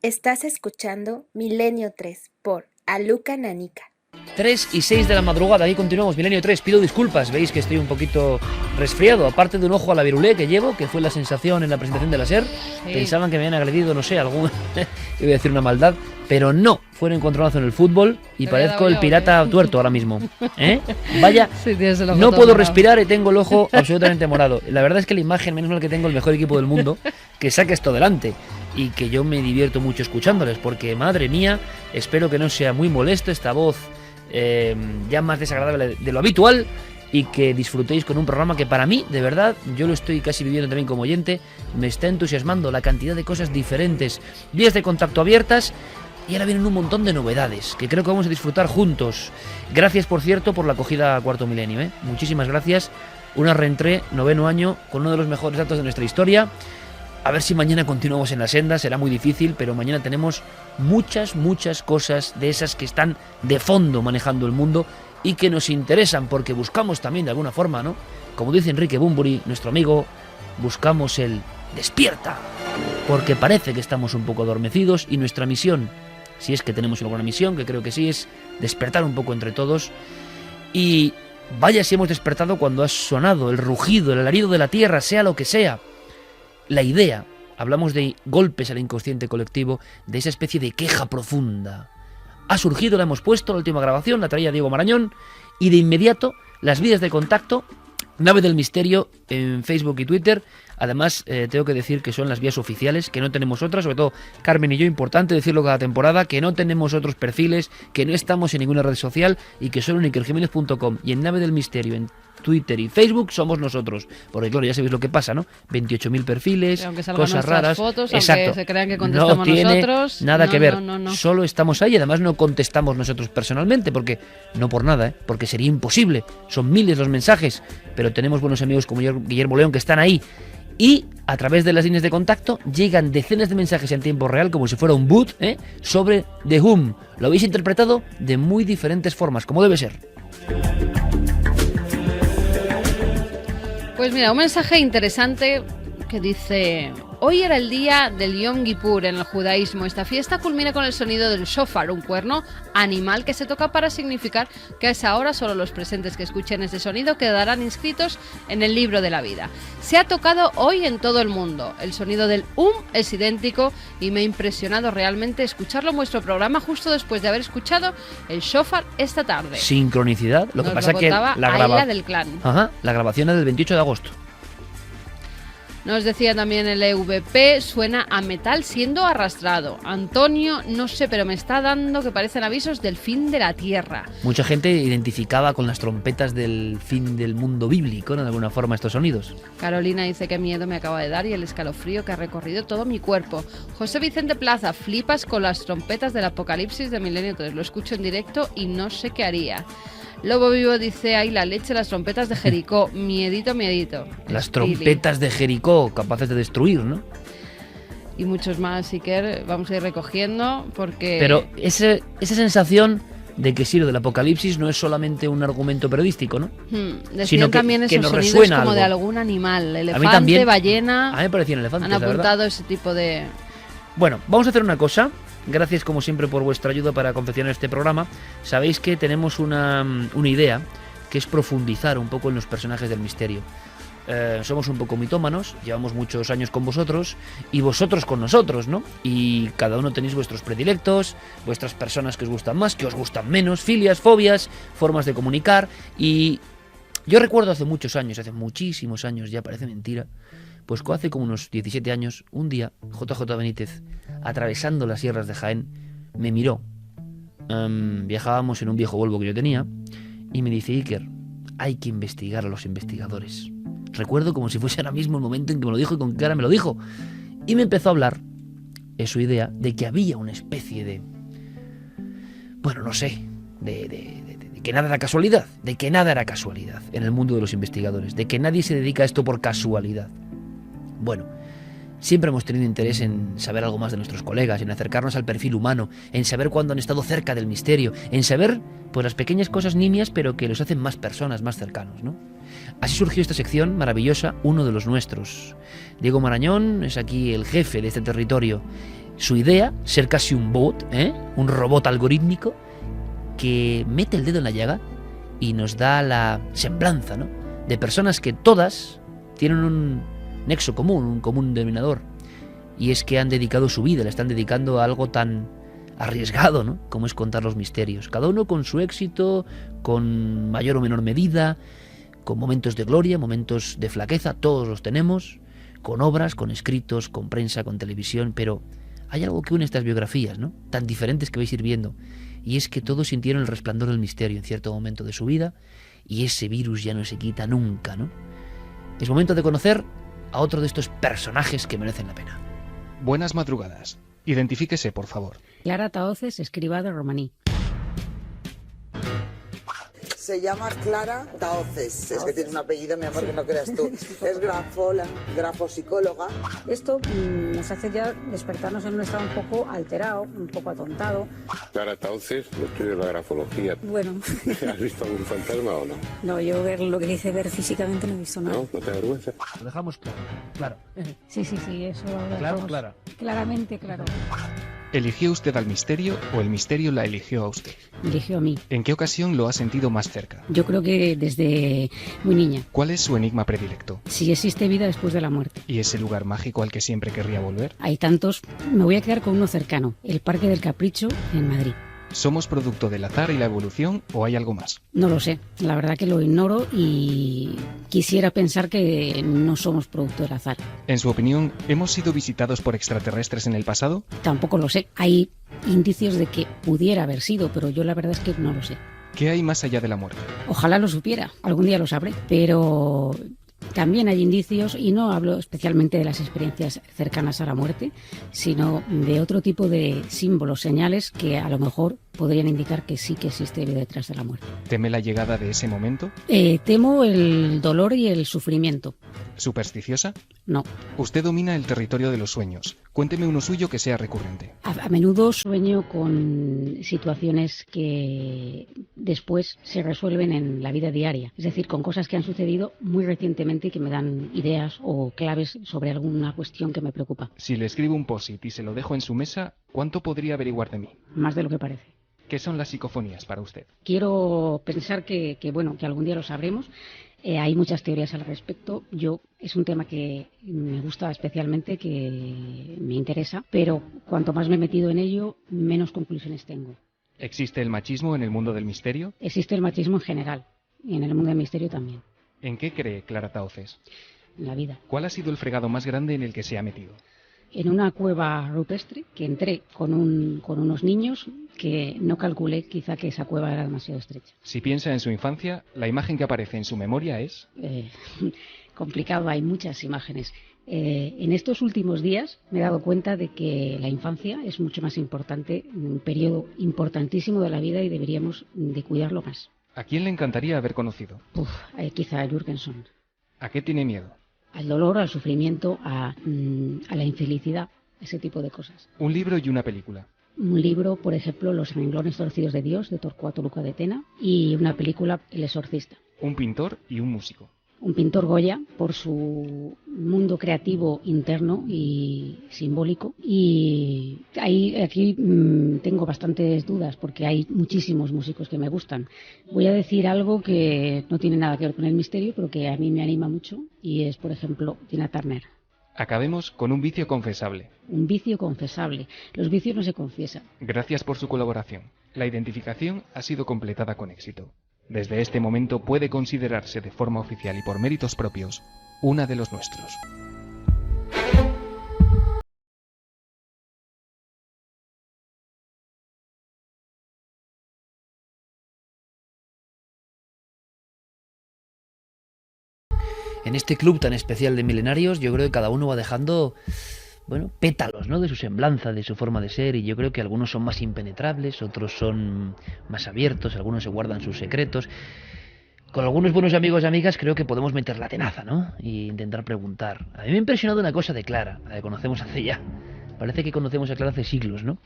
Estás escuchando Milenio 3 por Aluka Nanika. 3 y 6 de la madrugada, aquí continuamos, Milenio 3, pido disculpas, veis que estoy un poquito resfriado, aparte de un ojo a la virulé que llevo, que fue la sensación en la presentación de la SER, sí. Pensaban que me habían agredido, no sé, algún, iba a decir una maldad, pero no, fue un encontronazo en el fútbol y parezco el pirata tuerto ahora mismo, Vaya, sí, no puedo respirar y tengo el ojo absolutamente morado, la verdad es que la imagen, menos mal que tengo el mejor equipo del mundo, que saque esto adelante. Y que yo me divierto mucho escuchándoles, porque madre mía, espero que no sea muy molesto esta voz ya más desagradable de lo habitual, y que disfrutéis con un programa que para mí, de verdad, yo lo estoy casi viviendo también como oyente, me está entusiasmando la cantidad de cosas diferentes, vías de contacto abiertas, y ahora vienen un montón de novedades que creo que vamos a disfrutar juntos. Gracias, por cierto, por la acogida a Cuarto Milenio, muchísimas gracias. Una reentré, 9º año, con uno de los mejores datos de nuestra historia. A ver si mañana continuamos en la senda, será muy difícil, pero mañana tenemos muchas cosas de esas que están de fondo manejando el mundo y que nos interesan, porque buscamos también de alguna forma, ¿no? Como dice Enrique Bunbury, nuestro amigo, buscamos el despierta, porque parece que estamos un poco adormecidos y nuestra misión, si es que tenemos alguna misión, que creo que sí, es despertar un poco entre todos. Y vaya si hemos despertado cuando ha sonado el rugido, el alarido de la tierra, sea lo que sea. La idea, hablamos de golpes al inconsciente colectivo, de esa especie de queja profunda. Ha surgido, la hemos puesto, la última grabación, la traía Diego Marañón, y de inmediato las vías de contacto, Nave del Misterio en Facebook y Twitter. Además, tengo que decir que son las vías oficiales, que no tenemos otras, sobre todo Carmen y yo, importante decirlo cada temporada, que no tenemos otros perfiles, que no estamos en ninguna red social y que solo en ikerjimenez.com y en Nave del Misterio, en Twitter y Facebook somos nosotros, porque claro, ya sabéis lo que pasa, ¿no? 28.000 perfiles, cosas raras, fotos, exacto, aunque se crean que contestamos no tiene nosotros, nada que ver, no. Solo estamos ahí, además no contestamos nosotros personalmente, porque no por nada, porque sería imposible, son miles los mensajes, pero tenemos buenos amigos como Guillermo León que están ahí, y a través de las líneas de contacto llegan decenas de mensajes en tiempo real, como si fuera un boot, sobre The Who. Lo habéis interpretado de muy diferentes formas, como debe ser. Pues mira, un mensaje interesante que dice: hoy era el día del Yom Kippur en el judaísmo. Esta fiesta culmina con el sonido del shofar, un cuerno animal que se toca para significar que a esa hora solo los presentes que escuchen ese sonido quedarán inscritos en el libro de la vida. Se ha tocado hoy en todo el mundo. El sonido del es idéntico y me ha impresionado realmente escucharlo en vuestro programa justo después de haber escuchado el shofar esta tarde. Sincronicidad. Lo que pasa que la del clan. La grabación es del 28 de agosto. Nos decía también el EVP, suena a metal siendo arrastrado. Antonio, no sé, pero me está dando que parecen avisos del fin de la tierra. Mucha gente identificaba con las trompetas del fin del mundo bíblico, ¿no? De alguna forma, estos sonidos. Carolina dice que miedo me acaba de dar y el escalofrío que ha recorrido todo mi cuerpo. José Vicente Plaza, flipas con las trompetas del apocalipsis de Milenio 3. Lo escucho en directo y no sé qué haría. Lobo Vivo dice, ay, la leche, las trompetas de Jericó, miedito. Las trompetas de Jericó, capaces de destruir, ¿no? Y muchos más, Iker, vamos a ir recogiendo, porque... Pero esa sensación de que sí, lo del apocalipsis no es solamente un argumento periodístico, ¿no? Decían sino también que esos nos sonidos resuena como algo. De algún animal, elefante, a mí también, ballena... A mí me parecían elefantes, han apuntado ese tipo de... Bueno, vamos a hacer una cosa. Gracias como siempre por vuestra ayuda para confeccionar este programa. Sabéis que tenemos una idea, que es profundizar un poco en los personajes del misterio. Somos un poco mitómanos, llevamos muchos años con vosotros y vosotros con nosotros, ¿no? Y cada uno tenéis vuestros predilectos, vuestras personas que os gustan más, que os gustan menos, filias, fobias, formas de comunicar. Y yo recuerdo hace muchos años, hace muchísimos años, ya parece mentira, pues hace como unos 17 años, un día, JJ Benítez, atravesando las sierras de Jaén, me miró. Viajábamos en un viejo Volvo que yo tenía y me dice, Iker, hay que investigar a los investigadores. Recuerdo como si fuese ahora mismo el momento en que me lo dijo y con qué cara me lo dijo. Y me empezó a hablar, es su idea, de que había una especie de... Bueno, no sé, de que nada era casualidad, de que nada era casualidad en el mundo de los investigadores, de que nadie se dedica a esto por casualidad. Bueno, siempre hemos tenido interés en saber algo más de nuestros colegas, en acercarnos al perfil humano, en saber cuándo han estado cerca del misterio, en saber pues las pequeñas cosas nimias pero que los hacen más personas, más cercanos, ¿no? Así surgió esta sección maravillosa, uno de los nuestros. Diego Marañón es aquí el jefe de este territorio. Su idea, ser casi un bot, un robot algorítmico que mete el dedo en la llaga y nos da la semblanza, ¿no?, de personas que todas tienen un nexo común, un común denominador, y es que han dedicado su vida, le están dedicando a algo tan arriesgado, ¿no?, como es contar los misterios, cada uno con su éxito, con mayor o menor medida, con momentos de gloria, momentos de flaqueza, todos los tenemos, con obras, con escritos, con prensa, con televisión, pero hay algo que une estas biografías, ¿no?, tan diferentes que vais a ir viendo, y es que todos sintieron el resplandor del misterio en cierto momento de su vida, y ese virus ya no se quita nunca, ¿no? Es momento de conocer a otro de estos personajes que merecen la pena. Buenas madrugadas. Identifíquese, por favor. Clara Tahoces, escriba de Romaní. Se llama Clara Tahoces. Es que tiene un apellido, mi amor, que no creas tú. Es grafopsicóloga. Esto nos hace ya despertarnos en un estado un poco alterado, un poco atontado. Clara Tahoces, no estudio la grafología. Bueno. ¿Has visto algún fantasma o no? No, yo ver lo que dice ver físicamente no he visto nada. ¿No? ¿No te avergüenza? Lo dejamos claro. Sí, eso lo Claro, dejamos Clara. claramente claro. ¿Eligió usted al misterio o el misterio la eligió a usted? Me eligió a mí. ¿En qué ocasión lo ha sentido más cerca? Yo creo que desde muy niña. ¿Cuál es su enigma predilecto? Si existe vida después de la muerte. ¿Y ese lugar mágico al que siempre querría volver? Hay tantos. Me voy a quedar con uno cercano. El Parque del Capricho en Madrid. ¿Somos producto del azar y la evolución o hay algo más? No lo sé, la verdad que lo ignoro y quisiera pensar que no somos producto del azar. En su opinión, ¿hemos sido visitados por extraterrestres en el pasado? Tampoco lo sé, hay indicios de que pudiera haber sido, pero yo la verdad es que no lo sé. ¿Qué hay más allá de la muerte? Ojalá lo supiera, algún día lo sabré, pero también hay indicios, y no hablo especialmente de las experiencias cercanas a la muerte, sino de otro tipo de símbolos, señales que a lo mejor podrían indicar que sí que existe vida detrás de la muerte. ¿Teme la llegada de ese momento? Temo el dolor y el sufrimiento. ¿Supersticiosa? No. Usted domina el territorio de los sueños. Cuénteme uno suyo que sea recurrente. A menudo sueño con situaciones que después se resuelven en la vida diaria, es decir, con cosas que han sucedido muy recientemente y que me dan ideas o claves sobre alguna cuestión que me preocupa. Si le escribo un post-it y se lo dejo en su mesa, ¿cuánto podría averiguar de mí? Más de lo que parece. ¿Qué son las psicofonías para usted? Quiero pensar que algún día lo sabremos. Hay muchas teorías al respecto. Es un tema que me gusta especialmente, que me interesa, pero cuanto más me he metido en ello, menos conclusiones tengo. ¿Existe el machismo en el mundo del misterio? Existe el machismo en general, y en el mundo del misterio también, ¿En qué cree Clara Tahoces? en la vida. ¿Cuál ha sido el fregado más grande en el que se ha metido? En una cueva rupestre que entré con unos niños que no calculé quizá que esa cueva era demasiado estrecha. Si piensa en su infancia, la imagen que aparece en su memoria es... Complicado, hay muchas imágenes. En estos últimos días me he dado cuenta de que la infancia es mucho más importante, un periodo importantísimo de la vida y deberíamos de cuidarlo más. ¿A quién le encantaría haber conocido? Quizá a Jürgenson. ¿A qué tiene miedo? Al dolor, al sufrimiento, a la infelicidad, ese tipo de cosas. Un libro y una película. Un libro, por ejemplo, Los renglones torcidos de Dios, de Torcuato Luca de Tena, y una película, El exorcista. Un pintor y un músico. Un pintor Goya, por su mundo creativo interno y simbólico. Y aquí tengo bastantes dudas, porque hay muchísimos músicos que me gustan. Voy a decir algo que no tiene nada que ver con el misterio, pero que a mí me anima mucho, y es, por ejemplo, Tina Turner. Acabemos con un vicio confesable. Un vicio confesable. Los vicios no se confiesan. Gracias por su colaboración. La identificación ha sido completada con éxito. Desde este momento puede considerarse de forma oficial y por méritos propios una de los nuestros. En este club tan especial de milenarios, yo creo que cada uno va dejando, pétalos, ¿no?, de su semblanza, de su forma de ser, y yo creo que algunos son más impenetrables, otros son más abiertos, algunos se guardan sus secretos. Con algunos buenos amigos y amigas creo que podemos meter la tenaza, ¿no?, e intentar preguntar. A mí me ha impresionado una cosa de Clara, la que conocemos hace ya. Parece que conocemos a Clara hace siglos, ¿no?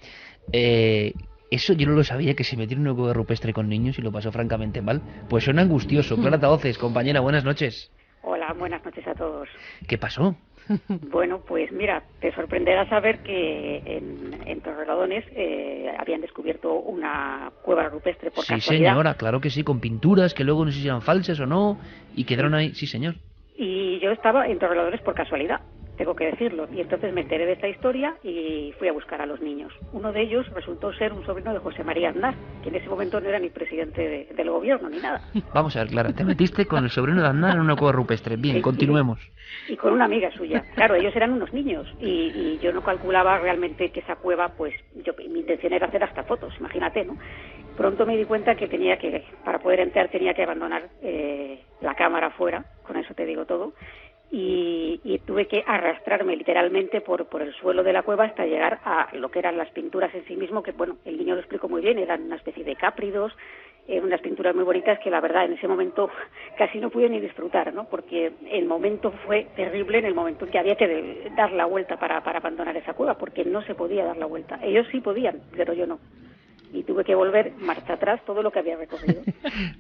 Eso yo no lo sabía, que se metió en una cueva rupestre con niños y lo pasó francamente mal. Pues suena angustioso. Clara Tahoces, compañera, buenas noches. Hola, buenas noches a todos. ¿Qué pasó? Bueno, pues mira, te sorprenderá saber que en Torrelodones habían descubierto una cueva rupestre por Sí, casualidad. señora, claro que sí, con pinturas que luego no sé si eran falsas o no, y quedaron ahí, sí, señor. Y yo estaba en Torrelodones por casualidad, tengo que decirlo. Y entonces me enteré de esta historia y fui a buscar a los niños. Uno de ellos resultó ser un sobrino de José María Aznar, que en ese momento no era ni presidente del gobierno ni nada. Vamos a ver, Clara, te metiste con el sobrino de Aznar en una cueva rupestre. Bien, Sí, continuemos. Y con una amiga suya. Claro, ellos eran unos niños y yo no calculaba realmente que esa cueva, pues mi intención era hacer hasta fotos, imagínate, ¿no? Pronto me di cuenta que para poder entrar tenía que abandonar la cámara fuera, con eso te digo todo, y tuve que arrastrarme literalmente por el suelo de la cueva hasta llegar a lo que eran las pinturas en sí mismo, que bueno, el niño lo explicó muy bien, eran una especie de cápridos, unas pinturas muy bonitas que la verdad en ese momento casi no pude ni disfrutar, ¿no? Porque el momento fue terrible, en el momento en que había que dar la vuelta para abandonar esa cueva, porque no se podía dar la vuelta. Ellos sí podían, pero yo no. Y tuve que volver marcha atrás todo lo que había recorrido.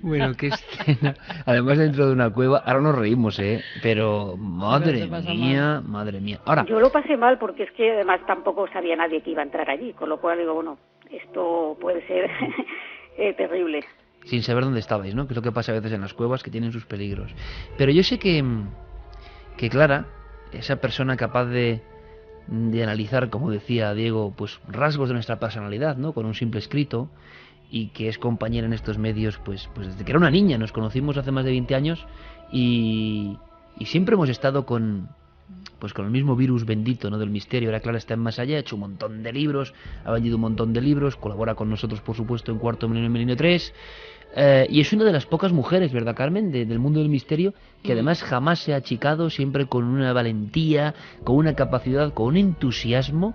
Bueno, qué escena. Además, dentro de una cueva, ahora nos reímos, pero madre te pasa mía, madre mía. Ahora, Yo lo pasé mal porque es que además tampoco sabía nadie que iba a entrar allí, con lo cual digo, bueno, esto puede ser terrible. sin saber dónde estabais, ¿no? Que es lo que pasa a veces en las cuevas, que tienen sus peligros. Pero yo sé que Clara, esa persona capaz de analizar, como decía Diego, pues rasgos de nuestra personalidad, ¿no? Con un simple escrito, y que es compañera en estos medios, pues desde que era una niña. Nos conocimos hace más de 20 años y siempre hemos estado con el mismo virus bendito, ¿no? Del misterio. Ahora Clara está en Más Allá, ha hecho un montón de libros, ha vendido un montón de libros, colabora con nosotros, por supuesto, en Cuarto Milenio, Milenio 3, y es una de las pocas mujeres, ¿verdad, Carmen?, del mundo del misterio, que además jamás se ha achicado, siempre con una valentía, con una capacidad, con un entusiasmo,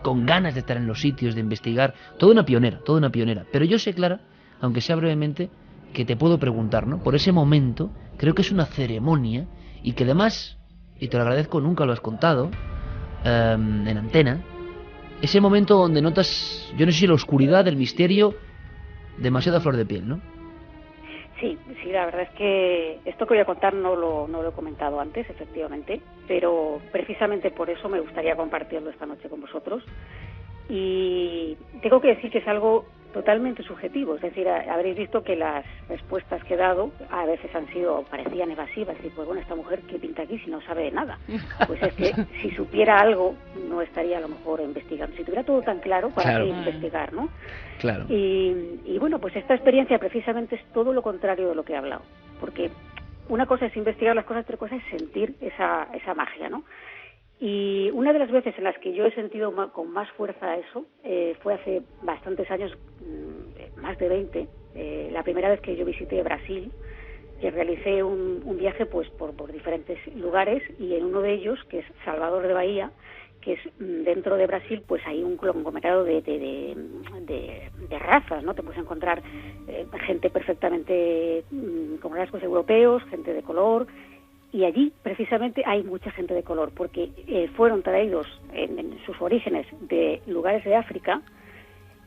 con ganas de estar en los sitios, de investigar. Toda una pionera. Pero yo sé, Clara, aunque sea brevemente, que te puedo preguntar, ¿no? Por ese momento, creo que es una ceremonia, y que además, y te lo agradezco, nunca lo has contado en antena, ese momento donde notas, yo no sé si la oscuridad del misterio, demasiada flor de piel, ¿no? Sí, la verdad es que esto que voy a contar no lo he comentado antes, efectivamente, pero precisamente por eso me gustaría compartirlo esta noche con vosotros. Y tengo que decir que es algo totalmente subjetivo, es decir, habréis visto que las respuestas que he dado a veces parecían evasivas, y pues bueno, esta mujer ¿qué pinta aquí si no sabe de nada? Pues es que si supiera algo no estaría a lo mejor investigando, si tuviera todo tan claro, ¿para qué investigar, no? Claro. Y bueno, pues esta experiencia precisamente es todo lo contrario de lo que he hablado, porque una cosa es investigar las cosas, otra cosa es sentir esa magia, ¿no? Y una de las veces en las que yo he sentido con más fuerza eso fue hace bastantes años, más de 20, la primera vez que yo visité Brasil, que realicé un viaje pues por diferentes lugares, y en uno de ellos, que es Salvador de Bahía, que es dentro de Brasil, pues hay un conglomerado de razas, ¿no? Te puedes encontrar gente perfectamente con rasgos europeos, gente de color. Y allí, precisamente, hay mucha gente de color, porque fueron traídos en sus orígenes de lugares de África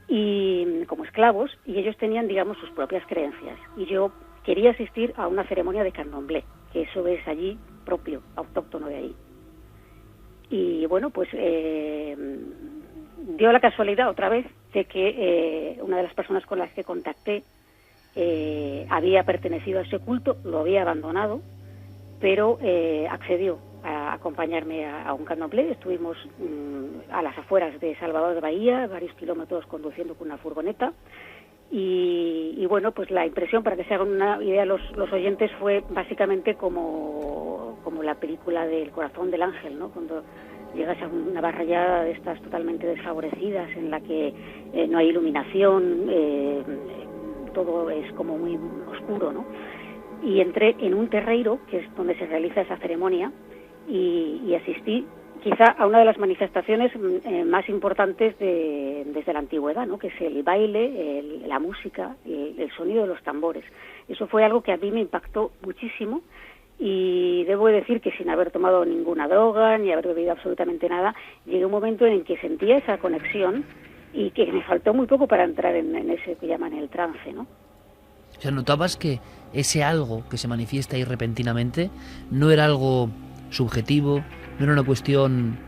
y como esclavos, y ellos tenían, digamos, sus propias creencias. Y yo quería asistir a una ceremonia de candomblé, que eso es allí propio, autóctono de allí. Y bueno, pues dio la casualidad otra vez de que una de las personas con las que contacté había pertenecido a ese culto, lo había abandonado, pero accedió a acompañarme a un candomblé. Estuvimos a las afueras de Salvador de Bahía, varios kilómetros conduciendo con una furgoneta, y bueno, pues la impresión, para que se hagan una idea los oyentes, fue básicamente como la película del Corazón del Ángel, ¿no? Cuando llegas a una barriada de estas totalmente desfavorecidas, en la que no hay iluminación, todo es como muy oscuro, ¿no? Y entré en un terreiro, que es donde se realiza esa ceremonia, y asistí quizá a una de las manifestaciones más importantes desde la antigüedad, ¿no? Que es el baile, la música, el sonido de los tambores. Eso fue algo que a mí me impactó muchísimo, y debo decir que sin haber tomado ninguna droga ni haber bebido absolutamente nada, llegué a un momento en que sentía esa conexión, y que me faltó muy poco para entrar en ese que llaman el trance, ¿no? O sea, notabas que ese algo que se manifiesta ahí repentinamente no era algo subjetivo, no era una cuestión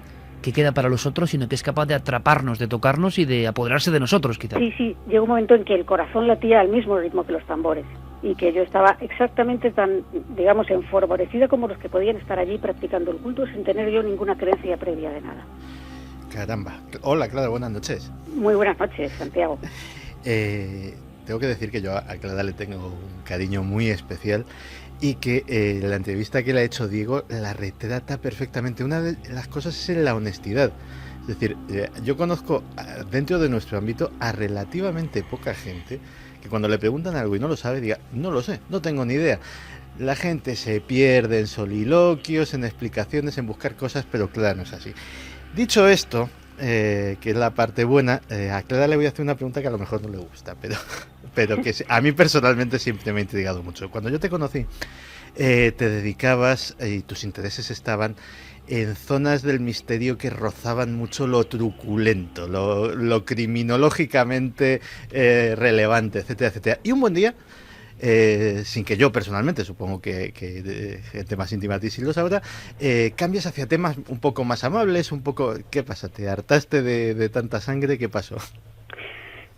que queda para los otros, sino que es capaz de atraparnos, de tocarnos y de apoderarse de nosotros, quizá. Sí, llegó un momento en que el corazón latía al mismo ritmo que los tambores y que yo estaba exactamente tan, digamos, enfervorecida como los que podían estar allí practicando el culto sin tener yo ninguna creencia previa de nada. Caramba. Hola, Clara, buenas noches. Muy buenas noches, Santiago. Tengo que decir que yo a Clara le tengo un cariño muy especial y que la entrevista que le ha hecho Diego la retrata perfectamente. Una de las cosas es la honestidad. Es decir, yo conozco dentro de nuestro ámbito a relativamente poca gente que cuando le preguntan algo y no lo sabe, diga, no lo sé, no tengo ni idea. La gente se pierde en soliloquios, en explicaciones, en buscar cosas, pero Clara no es así. Dicho esto, que es la parte buena, a Clara le voy a hacer una pregunta que a lo mejor no le gusta, pero que a mí personalmente siempre me ha intrigado mucho. Cuando yo te conocí, te dedicabas y tus intereses estaban en zonas del misterio que rozaban mucho lo truculento, lo criminológicamente relevante, etcétera, etcétera. Y un buen día, sin que yo personalmente, supongo que gente más íntima a ti sí lo sabrá, cambias hacia temas un poco más amables, un poco... ¿Qué pasa? ¿Te hartaste de tanta sangre? ¿Qué pasó?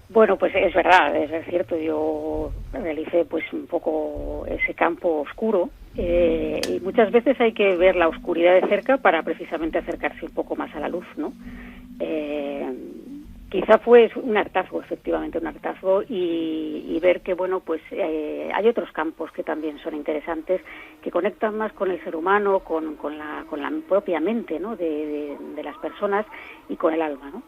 Bueno, pues es verdad, es cierto, yo realicé pues un poco ese campo oscuro y muchas veces hay que ver la oscuridad de cerca para precisamente acercarse un poco más a la luz, ¿no? Quizá fue un hartazgo, efectivamente, un hartazgo y ver que, bueno, pues hay otros campos que también son interesantes, que conectan más con el ser humano, con la propia mente, ¿no? de las personas y con el alma, ¿no?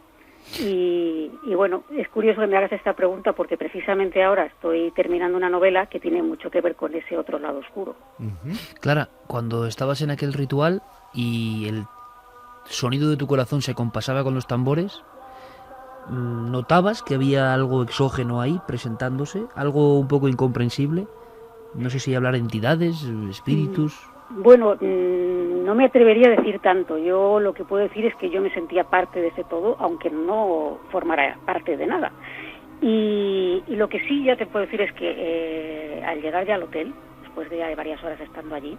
Y bueno, es curioso que me hagas esta pregunta porque precisamente ahora estoy terminando una novela que tiene mucho que ver con ese otro lado oscuro. Clara, cuando estabas en aquel ritual y el sonido de tu corazón se compasaba con los tambores, ¿notabas que había algo exógeno ahí presentándose? ¿Algo un poco incomprensible? No sé si hablar de entidades, espíritus... Bueno, no me atrevería a decir tanto. Yo lo que puedo decir es que yo me sentía parte de ese todo, aunque no formara parte de nada. Y lo que sí ya te puedo decir es que al llegar ya al hotel, después de ya varias horas estando allí,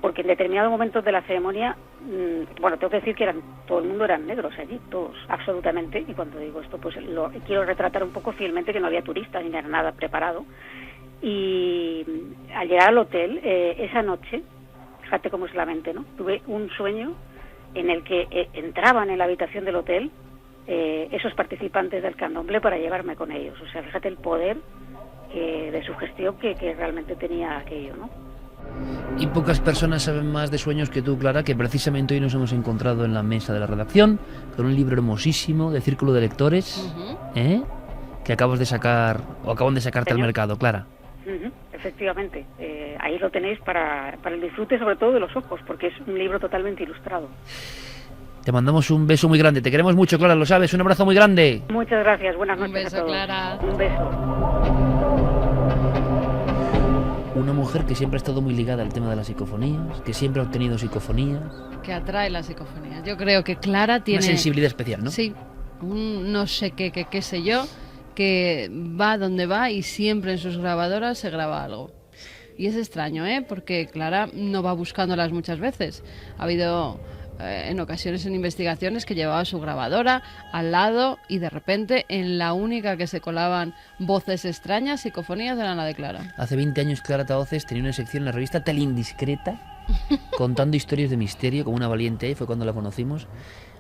porque en determinados momentos de la ceremonia, bueno, tengo que decir que todo el mundo eran negros allí, todos, absolutamente, y cuando digo esto, pues quiero retratar un poco fielmente que no había turistas ni era nada preparado. Y al llegar al hotel, esa noche, fíjate cómo es la mente, ¿no? Tuve un sueño en el que entraban en la habitación del hotel esos participantes del candomblé para llevarme con ellos. O sea, fíjate el poder de sugestión que realmente tenía aquello, ¿no? Y pocas personas saben más de sueños que tú, Clara, que precisamente hoy nos hemos encontrado en la mesa de la redacción con un libro hermosísimo de Círculo de Lectores, que acabas de sacar, o acaban de sacarte al mercado, Clara. Efectivamente, ahí lo tenéis para el disfrute sobre todo de los ojos, porque es un libro totalmente ilustrado. Te mandamos un beso muy grande, te queremos mucho, Clara, lo sabes, un abrazo muy grande. Muchas gracias, buenas noches. Un beso, a todos. Clara. Un beso. Una mujer que siempre ha estado muy ligada al tema de las psicofonías, que siempre ha obtenido psicofonías. Que atrae la psicofonía. Yo creo que Clara tiene... Una sensibilidad especial, ¿no? Sí, no sé qué sé yo, que va donde va y siempre en sus grabadoras se graba algo. Y es extraño, porque Clara no va buscándolas muchas veces. Ha habido en ocasiones en investigaciones que llevaba su grabadora al lado y de repente en la única que se colaban voces extrañas, psicofonías, eran la de Clara. Hace 20 años Clara Tahoces tenía una sección en la revista Teleindiscreta contando historias de misterio como una valiente, y fue cuando la conocimos.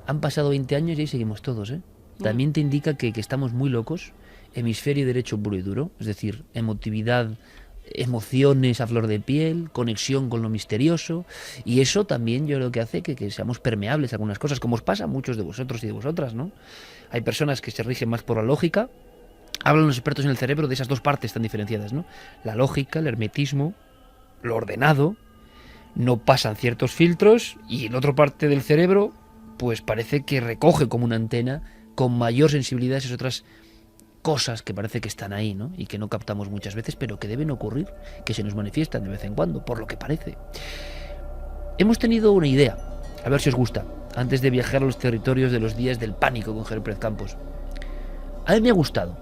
Han pasado 20 años y ahí seguimos todos, También te indica que estamos muy locos, hemisferio derecho puro y duro, es decir, emotividad, emociones a flor de piel, conexión con lo misterioso, y eso también yo creo que hace que seamos permeables a algunas cosas, como os pasa a muchos de vosotros y de vosotras, ¿no? Hay personas que se rigen más por la lógica. Hablan los expertos en el cerebro de esas dos partes tan diferenciadas, ¿no? La lógica, el hermetismo, lo ordenado, no pasan ciertos filtros, y en otra parte del cerebro pues parece que recoge como una antena con mayor sensibilidad esas otras cosas que parece que están ahí, ¿no? Y que no captamos muchas veces, pero que deben ocurrir, que se nos manifiestan de vez en cuando, por lo que parece. Hemos tenido una idea, a ver si os gusta, antes de viajar a los territorios de los días del pánico con Javier Pérez Campos. A mí me ha gustado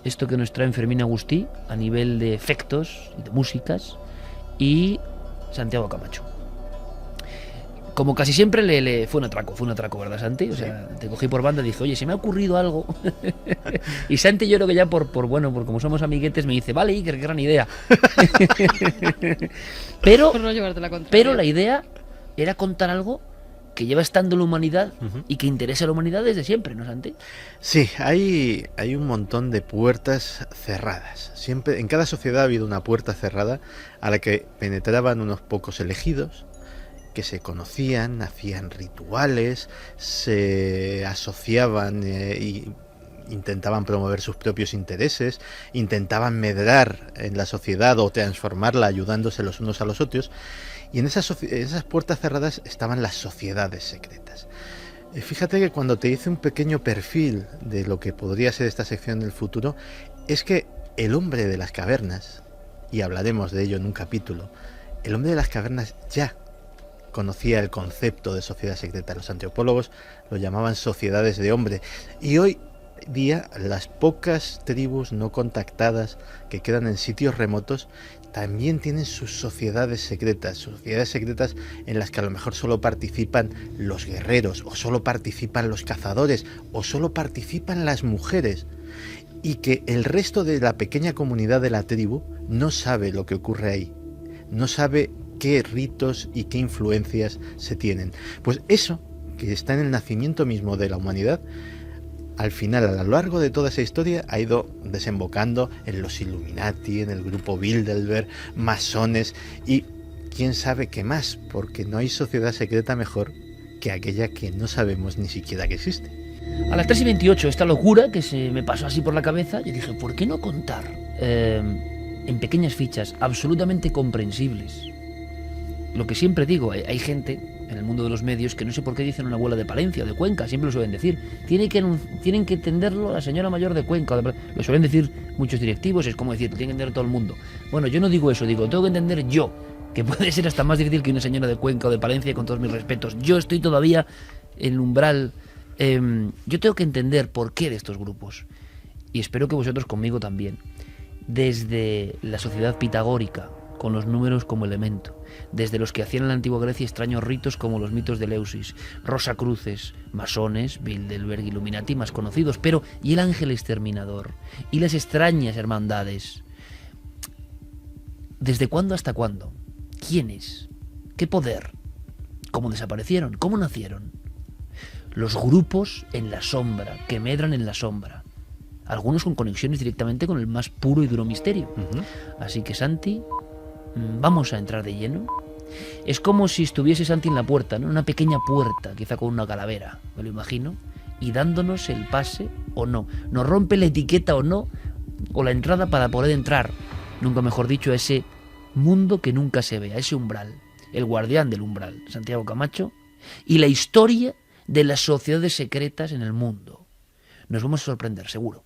esto que nos trae Fermín Agustí a nivel de efectos y de músicas, y Santiago Camacho. como casi siempre le fue un atraco, ¿verdad, Santi? O sea, te cogí por banda y dije, oye, se me ha ocurrido algo. Y Santi, yo creo que ya por como somos amiguetes, me dice, vale, Iker, qué gran idea. Pero, Por no llevarte la contraria. pero la idea era contar algo que lleva estando en la humanidad y que interesa a la humanidad desde siempre, ¿no, Santi? Sí, hay un montón de puertas cerradas. Siempre, en cada sociedad ha habido una puerta cerrada a la que penetraban unos pocos elegidos que se conocían, hacían rituales, se asociaban y intentaban promover sus propios intereses, intentaban medrar en la sociedad o transformarla ayudándose los unos a los otros. Y en esas puertas cerradas estaban las sociedades secretas. Fíjate que cuando te hice un pequeño perfil de lo que podría ser esta sección del futuro, es que el hombre de las cavernas, y hablaremos de ello en un capítulo, el hombre de las cavernas ya conocía el concepto de sociedad secreta. Los antropólogos lo llamaban sociedades de hombre. Y hoy día las pocas tribus no contactadas que quedan en sitios remotos también tienen sus sociedades secretas en las que a lo mejor solo participan los guerreros, o solo participan los cazadores, o solo participan las mujeres, y que el resto de la pequeña comunidad de la tribu no sabe lo que ocurre ahí, no sabe qué ritos y qué influencias se tienen. Pues eso, que está en el nacimiento mismo de la humanidad, al final, a lo largo de toda esa historia, ha ido desembocando en los Illuminati, en el grupo Bilderberg, masones y quién sabe qué más, porque no hay sociedad secreta mejor que aquella que no sabemos ni siquiera que existe. A las 3:28, esta locura que se me pasó así por la cabeza, yo dije, ¿por qué no contar en pequeñas fichas absolutamente comprensibles? Lo que siempre digo, hay gente en el mundo de los medios que no sé por qué dicen una abuela de Palencia o de Cuenca, siempre lo suelen decir. Tienen que entenderlo la señora mayor de Cuenca. Lo suelen decir muchos directivos, es como decir, lo tiene que entender todo el mundo. Bueno, yo no digo eso, digo, tengo que entender yo, que puede ser hasta más difícil que una señora de Cuenca o de Palencia, con todos mis respetos. Yo estoy todavía en el umbral. Yo tengo que entender por qué de estos grupos. Y espero que vosotros conmigo también. Desde la sociedad pitagórica, con los números como elemento, desde los que hacían en la antigua Grecia extraños ritos como los mitos de Eleusis, Rosacruces, masones, Bilderberg, Illuminati más conocidos, pero ¿y el ángel exterminador? ¿Y las extrañas hermandades? ¿Desde cuándo hasta cuándo? ¿Quiénes? ¿Qué poder? ¿Cómo desaparecieron? ¿Cómo nacieron? Los grupos en la sombra, que medran en la sombra, algunos con conexiones directamente con el más puro y duro misterio. Así que, Santi, vamos a entrar de lleno. Es como si estuviese Santi en la puerta, ¿no? Una pequeña puerta, quizá con una calavera, me lo imagino, y dándonos el pase o no. Nos rompe la etiqueta o no, o la entrada para poder entrar, nunca mejor dicho, a ese mundo que nunca se ve, a ese umbral, el guardián del umbral, Santiago Camacho, y la historia de las sociedades secretas en el mundo. Nos vamos a sorprender, seguro.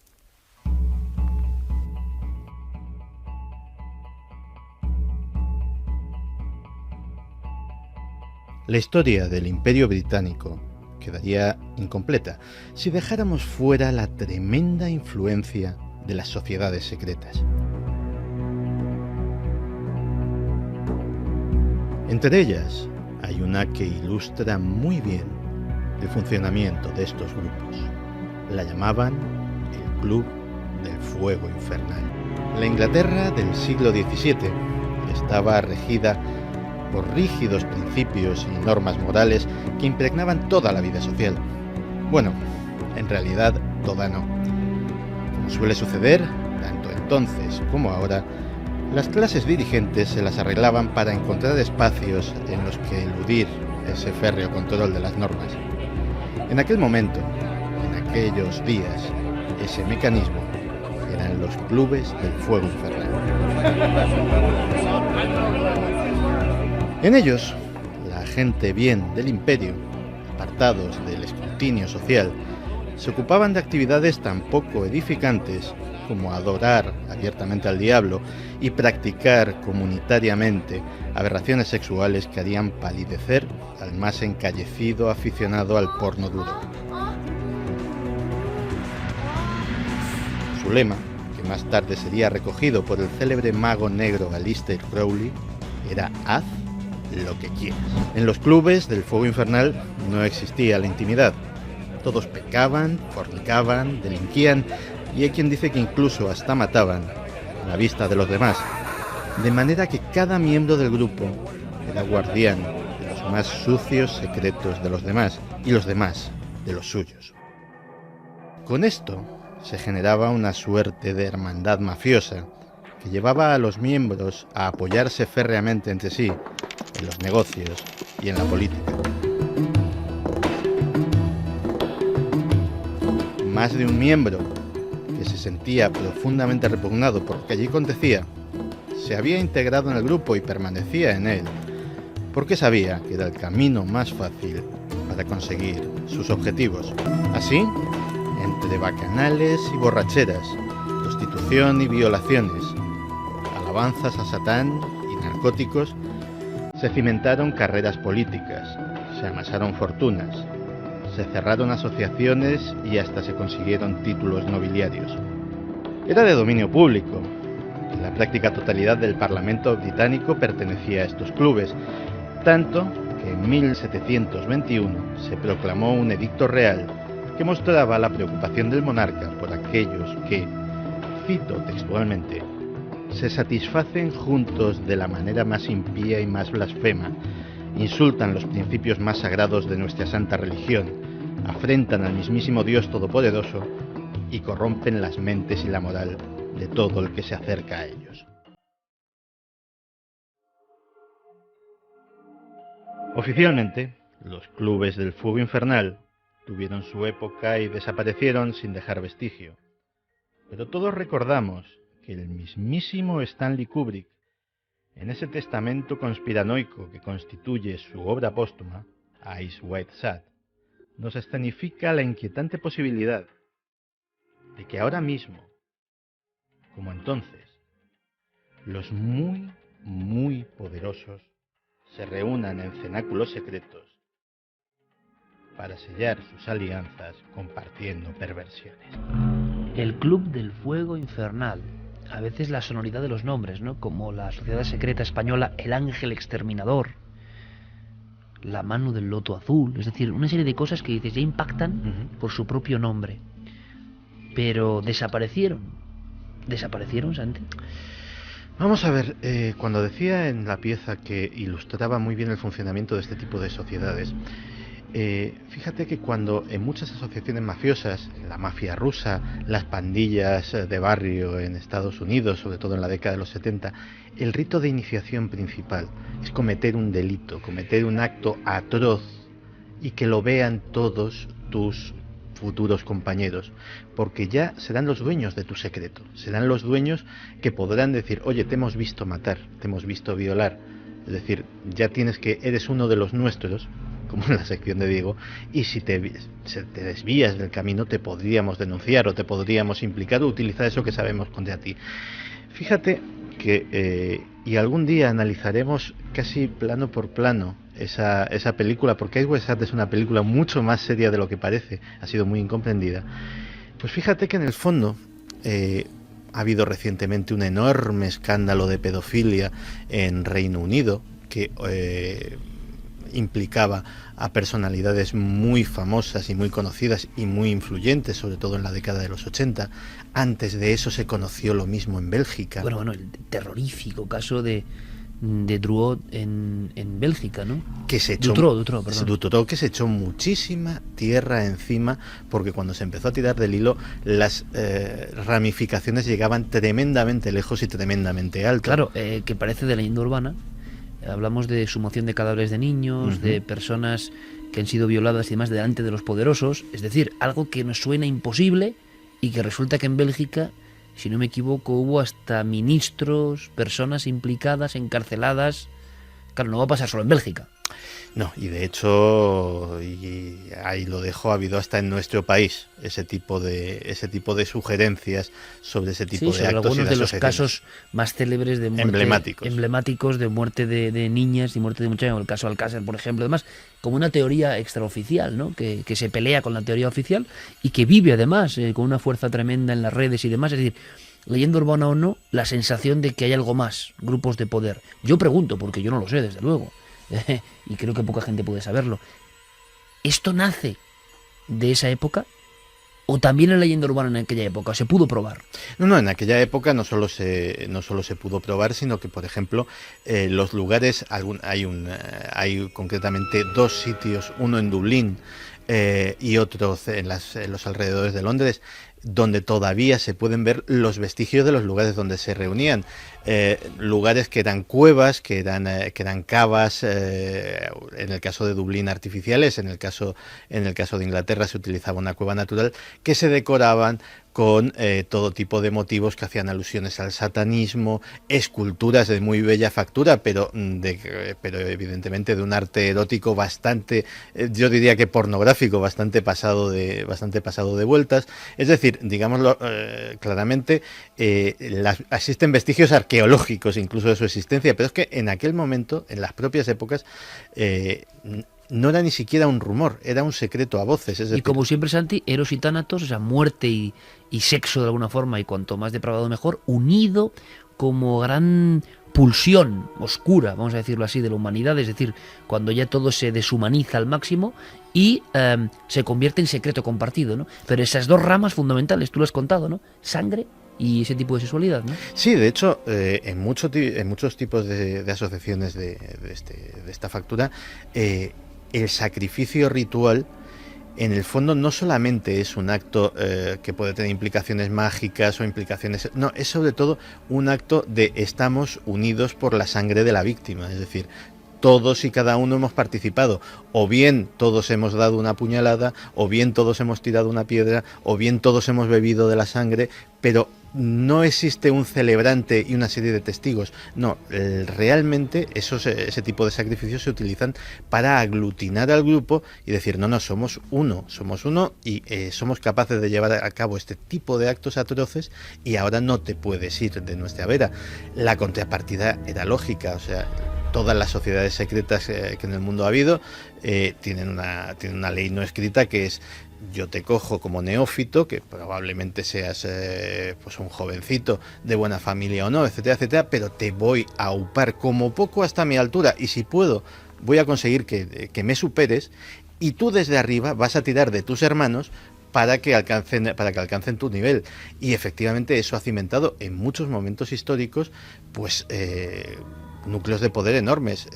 La historia del Imperio Británico quedaría incompleta si dejáramos fuera la tremenda influencia de las sociedades secretas. Entre ellas hay una que ilustra muy bien el funcionamiento de estos grupos. La llamaban el Club del Fuego Infernal. La Inglaterra del siglo XVII estaba regida por rígidos principios y normas morales que impregnaban toda la vida social. Bueno, en realidad toda no. Como suele suceder, tanto entonces como ahora, las clases dirigentes se las arreglaban para encontrar espacios en los que eludir ese férreo control de las normas. En aquel momento, en aquellos días, ese mecanismo eran los clubes del fuego infernal. En ellos, la gente bien del imperio, apartados del escrutinio social, se ocupaban de actividades tan poco edificantes como adorar abiertamente al diablo y practicar comunitariamente aberraciones sexuales que harían palidecer al más encallecido aficionado al porno duro. Su lema, que más tarde sería recogido por el célebre mago negro Aleister Crowley, era haz lo que quieras. En los clubes del fuego infernal no existía la intimidad. Todos pecaban, fornicaban, delinquían y hay quien dice que incluso hasta mataban a la vista de los demás. De manera que cada miembro del grupo era guardián de los más sucios secretos de los demás y los demás de los suyos. Con esto se generaba una suerte de hermandad mafiosa que llevaba a los miembros a apoyarse férreamente entre sí en los negocios y en la política. Más de un miembro que se sentía profundamente repugnado por lo que allí acontecía se había integrado en el grupo y permanecía en él porque sabía que era el camino más fácil para conseguir sus objetivos. Así, entre bacanales y borracheras, prostitución y violaciones, alabanzas a Satán y narcóticos, se cimentaron carreras políticas, se amasaron fortunas, se cerraron asociaciones y hasta se consiguieron títulos nobiliarios. Era de dominio público. La práctica totalidad del Parlamento británico pertenecía a estos clubes, tanto que en 1721 se proclamó un edicto real que mostraba la preocupación del monarca por aquellos que, cito textualmente, se satisfacen juntos de la manera más impía y más blasfema, insultan los principios más sagrados de nuestra santa religión, afrentan al mismísimo Dios Todopoderoso y corrompen las mentes y la moral de todo el que se acerca a ellos. Oficialmente, los clubes del fuego infernal tuvieron su época y desaparecieron sin dejar vestigio. Pero todos recordamos que el mismísimo Stanley Kubrick, en ese testamento conspiranoico que constituye su obra póstuma, Eyes Wide Shut, nos escenifica la inquietante posibilidad de que ahora mismo, como entonces, los muy poderosos se reúnan en cenáculos secretos para sellar sus alianzas compartiendo perversiones. El Club del Fuego Infernal. A veces la sonoridad de los nombres, ¿no? Como la Sociedad Secreta Española El Ángel Exterminador, La Mano del Loto Azul, es decir, una serie de cosas que dices ya impactan por su propio nombre. Pero desaparecieron. ¿Desaparecieron, Santi? Vamos a ver, cuando decía en la pieza que ilustraba muy bien el funcionamiento de este tipo de sociedades, fíjate que cuando en muchas asociaciones mafiosas, la mafia rusa, las pandillas de barrio en Estados Unidos, sobre todo en la década de los 70, el rito de iniciación principal es cometer un delito, cometer un acto atroz y que lo vean todos tus futuros compañeros, porque ya serán los dueños de tu secreto, serán los dueños que podrán decir, oye, te hemos visto matar, te hemos visto violar, es decir, ya eres uno de los nuestros, como en la sección de Diego, y si te desvías del camino te podríamos denunciar o te podríamos implicar o utilizar eso que sabemos contra ti. Fíjate que, y algún día analizaremos casi plano por plano esa película, porque Eyes Wide Shut es una película mucho más seria de lo que parece, ha sido muy incomprendida. Pues fíjate que en el fondo ha habido recientemente un enorme escándalo de pedofilia en Reino Unido que implicaba a personalidades muy famosas y muy conocidas y muy influyentes, sobre todo en la década de los 80. Antes de eso se conoció lo mismo en Bélgica. Bueno, el terrorífico caso de Dutroux en Bélgica, ¿no? Que se echó, Dutroux, que se echó muchísima tierra encima, porque cuando se empezó a tirar del hilo, las ramificaciones llegaban tremendamente lejos y tremendamente alto. Claro, que parece de leyenda urbana. Hablamos de sumoción de cadáveres de niños, de personas que han sido violadas y demás delante de los poderosos. Es decir, algo que nos suena imposible y que resulta que en Bélgica, si no me equivoco, hubo hasta ministros, personas implicadas, encarceladas. Claro, no va a pasar solo en Bélgica. No, y de hecho, y ahí lo dejo, ha habido hasta en nuestro país ese tipo de sugerencias sobre ese tipo de actos. Algunos de los casos más célebres de muerte, emblemáticos de muerte de niñas y muerte de muchachos, como el caso Alcácer, por ejemplo, además, como una teoría extraoficial, ¿no? Que se pelea con la teoría oficial y que vive además con una fuerza tremenda en las redes y demás. Es decir, leyenda urbana o no, la sensación de que hay algo más, grupos de poder. Yo pregunto, porque yo no lo sé, desde luego. y creo que poca gente puede saberlo. ¿Esto nace de esa época? ¿O también la leyenda urbana en aquella época? ¿Se pudo probar? No, en aquella época no solo se pudo probar, sino que, por ejemplo, los lugares, hay concretamente 2 sitios, uno en Dublín y otro en los alrededores de Londres, donde todavía se pueden ver los vestigios de los lugares donde se reunían. Lugares que eran cuevas, que eran cavas, en el caso de Dublín artificiales, en el caso de Inglaterra se utilizaba una cueva natural, que se decoraban con todo tipo de motivos que hacían alusiones al satanismo, esculturas de muy bella factura, pero evidentemente de un arte erótico bastante, yo diría que pornográfico, bastante pasado de vueltas. Es decir, digámoslo claramente, existen vestigios arqueológicos incluso de su existencia, pero es que en aquel momento, en las propias épocas, no era ni siquiera un rumor, era un secreto a voces. Es decir, y como siempre, Santi, Eros y Tánatos, o sea, muerte y sexo de alguna forma, y cuanto más depravado mejor, unido como gran pulsión oscura, vamos a decirlo así, de la humanidad, es decir, cuando ya todo se deshumaniza al máximo y se convierte en secreto compartido, ¿no? Pero esas 2 ramas fundamentales, tú lo has contado, ¿no? Sangre y ese tipo de sexualidad, ¿no? Sí, de hecho, en muchos tipos de asociaciones de esta factura, el sacrificio ritual, en el fondo, no solamente es un acto que puede tener implicaciones mágicas o implicaciones... No, es sobre todo un acto de estamos unidos por la sangre de la víctima, es decir, todos y cada uno hemos participado, o bien todos hemos dado una puñalada, o bien todos hemos tirado una piedra, o bien todos hemos bebido de la sangre, pero no existe un celebrante y una serie de testigos. No, realmente ese tipo de sacrificios se utilizan para aglutinar al grupo y decir, no, somos uno y somos capaces de llevar a cabo este tipo de actos atroces y ahora no te puedes ir de nuestra vera. La contrapartida era lógica, o sea, todas las sociedades secretas que en el mundo ha habido tienen una ley no escrita que es: yo te cojo como neófito, que probablemente seas pues un jovencito de buena familia o no, etcétera, etcétera, pero te voy a upar como poco hasta mi altura y si puedo voy a conseguir que me superes, y tú desde arriba vas a tirar de tus hermanos para que alcancen tu nivel. Y efectivamente eso ha cimentado en muchos momentos históricos pues núcleos de poder enormes.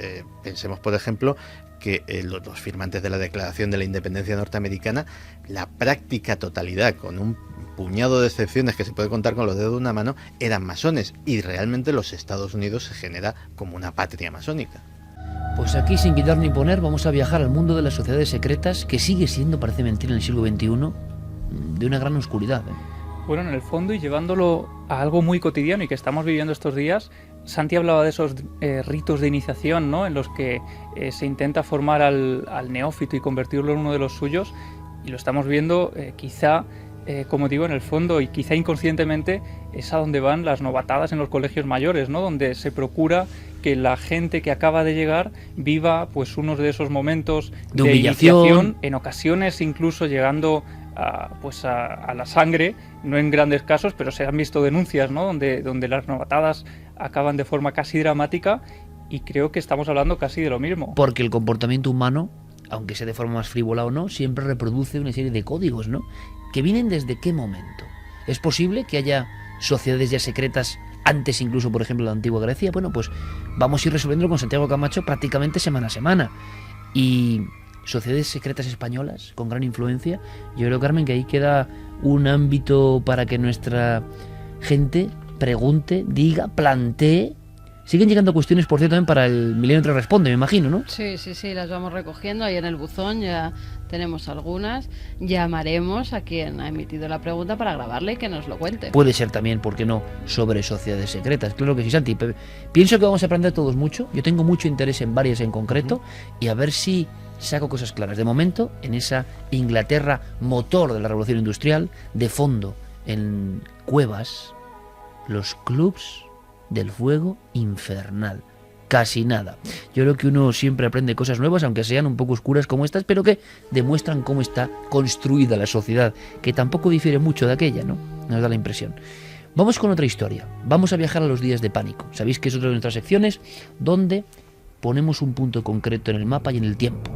Pensemos, por ejemplo, que los firmantes de la Declaración de la Independencia Norteamericana, la práctica totalidad, con un puñado de excepciones que se puede contar con los dedos de una mano, eran masones, y realmente los Estados Unidos se genera como una patria masónica. Pues aquí, sin quitar ni poner, vamos a viajar al mundo de las sociedades secretas, que sigue siendo, parece mentira, en el siglo XXI, de una gran oscuridad, ¿eh? Bueno, en el fondo, y llevándolo a algo muy cotidiano y que estamos viviendo estos días, Santi hablaba de esos ritos de iniciación, ¿no?, en los que se intenta formar al neófito y convertirlo en uno de los suyos, y lo estamos viendo quizá, como digo, en el fondo y quizá inconscientemente, es a donde van las novatadas en los colegios mayores, ¿no?, donde se procura que la gente que acaba de llegar viva pues unos de esos momentos de iniciación, en ocasiones incluso llegando a la sangre, no en grandes casos, pero se han visto denuncias, ¿no?, donde las novatadas acaban de forma casi dramática, y creo que estamos hablando casi de lo mismo. Porque el comportamiento humano, aunque sea de forma más frívola o no, siempre reproduce una serie de códigos, ¿no?, que vienen desde qué momento. ¿Es posible que haya sociedades ya secretas antes incluso, por ejemplo, de la antigua Grecia? Bueno, pues vamos a ir resolviéndolo con Santiago Camacho prácticamente semana a semana. Y sociedades secretas españolas con gran influencia, yo creo, Carmen, que ahí queda un ámbito para que nuestra gente pregunte, diga, plantee. Siguen llegando cuestiones, por cierto, también para el Milenio 3 Responde, me imagino, ¿no? Sí, las vamos recogiendo ahí en el buzón, ya tenemos algunas. Llamaremos a quien ha emitido la pregunta para grabarle y que nos lo cuente. Puede ser también, ¿por qué no?, sobre sociedades secretas. Claro que sí, Santi. Pienso que vamos a aprender todos mucho. Yo tengo mucho interés en varias en concreto, y a ver si saco cosas claras. De momento, en esa Inglaterra motor de la revolución industrial, de fondo, en cuevas, los clubs del fuego infernal. Casi nada. Yo creo que uno siempre aprende cosas nuevas, aunque sean un poco oscuras como estas, pero que demuestran cómo está construida la sociedad, que tampoco difiere mucho de aquella, ¿no? Nos da la impresión. Vamos con otra historia. Vamos a viajar a los días de pánico. Sabéis que es otra de nuestras secciones donde ponemos un punto concreto en el mapa y en el tiempo.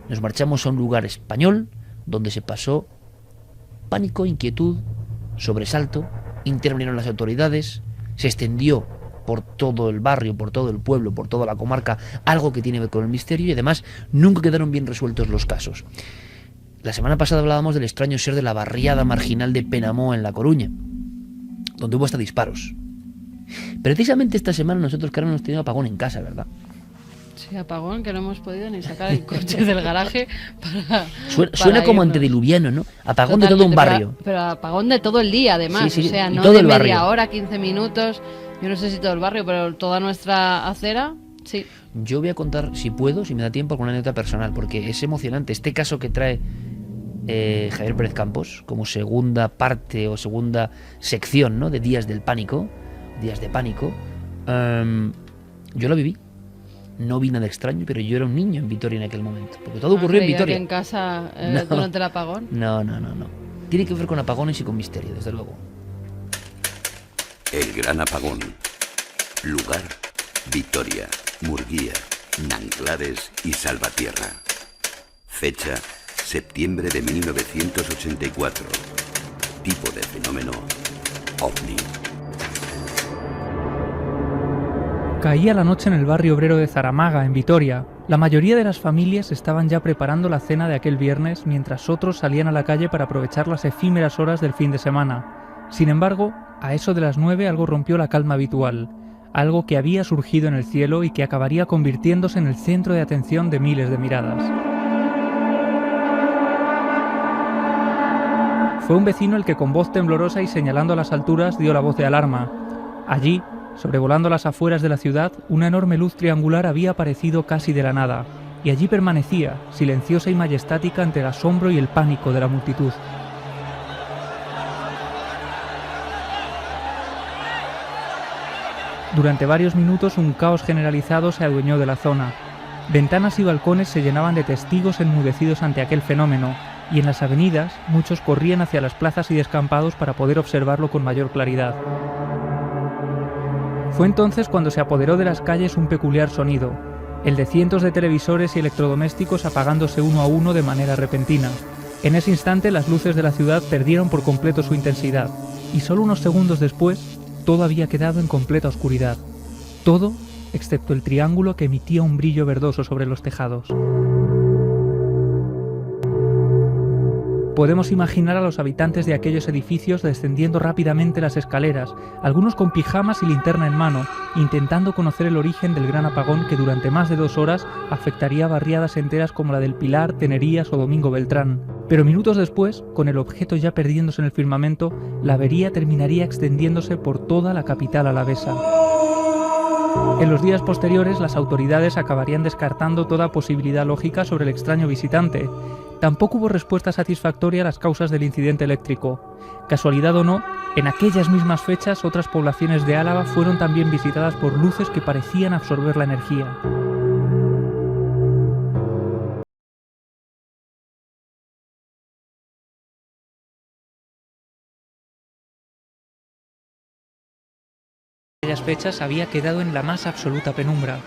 Nos marchamos a un lugar español donde se pasó pánico, inquietud, sobresalto, intervinieron las autoridades, se extendió por todo el barrio, por todo el pueblo, por toda la comarca, algo que tiene que ver con el misterio, y además nunca quedaron bien resueltos los casos. La semana pasada hablábamos del extraño ser de la barriada marginal de Penamó en La Coruña, donde hubo hasta disparos. Precisamente esta semana nosotros, Carmen, hemos tenido apagón en casa, ¿verdad? Sí, apagón, que no hemos podido ni sacar el coche del garaje para... Suena como antediluviano, ¿no? Apagón de todo un barrio. Pero apagón de todo el día, además. Sí, o sea, no todo de el media barrio. hora, 15 minutos. Yo no sé si todo el barrio, pero toda nuestra acera, sí. Yo voy a contar, si puedo, si me da tiempo, con una anécdota personal, porque es emocionante. Este caso que trae Javier Pérez Campos, como segunda parte o segunda sección, ¿no?, de Días de Pánico, yo lo viví. No vi nada extraño, pero yo era un niño en Vitoria en aquel momento, porque todo ocurrió en Vitoria. Que en casa No. durante el apagón. No. Tiene que ver con apagones y con misterio, desde luego. El gran apagón. Lugar: Vitoria, Murguía, Nanclares y Salvatierra. Fecha: septiembre de 1984. Tipo de fenómeno: ovni. Caía la noche en el barrio obrero de Zaramaga, en Vitoria. La mayoría de las familias estaban ya preparando la cena de aquel viernes, mientras otros salían a la calle para aprovechar las efímeras horas del fin de semana. Sin embargo, a eso de las 9 algo rompió la calma habitual, algo que había surgido en el cielo y que acabaría convirtiéndose en el centro de atención de miles de miradas. Fue un vecino el que, con voz temblorosa y señalando a las alturas, dio la voz de alarma. Allí, sobrevolando las afueras de la ciudad, una enorme luz triangular había aparecido casi de la nada, y allí permanecía, silenciosa y majestática ante el asombro y el pánico de la multitud. Durante varios minutos un caos generalizado se adueñó de la zona. Ventanas y balcones se llenaban de testigos enmudecidos ante aquel fenómeno, y en las avenidas muchos corrían hacia las plazas y descampados para poder observarlo con mayor claridad. Fue entonces cuando se apoderó de las calles un peculiar sonido, el de cientos de televisores y electrodomésticos apagándose uno a uno de manera repentina. En ese instante las luces de la ciudad perdieron por completo su intensidad, y solo unos segundos después todo había quedado en completa oscuridad. Todo, excepto el triángulo que emitía un brillo verdoso sobre los tejados. Podemos imaginar a los habitantes de aquellos edificios descendiendo rápidamente las escaleras, algunos con pijamas y linterna en mano, intentando conocer el origen del gran apagón que durante más de 2 horas afectaría a barriadas enteras como la del Pilar, Tenerías o Domingo Beltrán. Pero minutos después, con el objeto ya perdiéndose en el firmamento, la avería terminaría extendiéndose por toda la capital alavesa. En los días posteriores, las autoridades acabarían descartando toda posibilidad lógica sobre el extraño visitante. Tampoco hubo respuesta satisfactoria a las causas del incidente eléctrico. Casualidad o no, en aquellas mismas fechas otras poblaciones de Álava fueron también visitadas por luces que parecían absorber la energía. Aquellas fechas había quedado en la más absoluta penumbra.